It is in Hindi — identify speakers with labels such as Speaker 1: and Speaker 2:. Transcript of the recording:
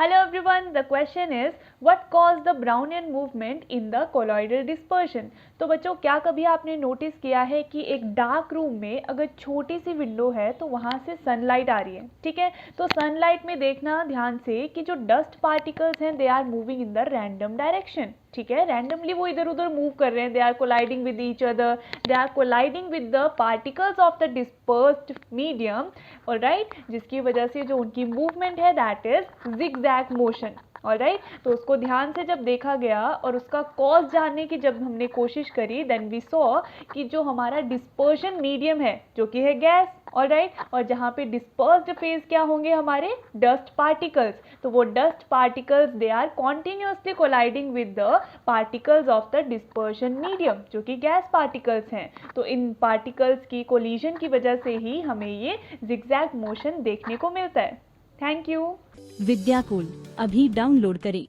Speaker 1: Hello everyone, the question is what caused the Brownian movement in the colloidal dispersion? तो बच्चों क्या कभी आपने नोटिस किया है कि एक डार्क रूम में अगर छोटी सी विंडो है तो वहाँ से सनलाइट आ रही है, ठीक है। तो सनलाइट में देखना ध्यान से कि जो डस्ट पार्टिकल्स हैं they are moving in the random direction, ठीक है। रैंडमली वो इधर उधर मूव कर रहे हैं, they are colliding with each other, they are colliding with the particles of the dispersed medium, alright, जिसकी वजह से जो उनकी मूवमेंट है that is zigzag motion, alright. तो उसको ध्यान से जब देखा गया और उसका कॉज जानने की जब हमने कोशिश करी, देन वी सॉ कि जो हमारा डिस्पर्शन मीडियम है जो कि है गैस, ऑलराइट, और जहाँ पे डिस्पर्स्ड फेज क्या होंगे हमारे डस्ट पार्टिकल्स, तो वो dust particles they are continuously colliding with the particles of the dispersion medium जो कि गैस पार्टिकल्स हैं। तो इन पार्टिकल्स की कोलिजन की वजह से ही हमें ये जिगजैग मोशन देखने को मिलता है। Thank you.
Speaker 2: विद्याकुल अभी डाउनलोड करें।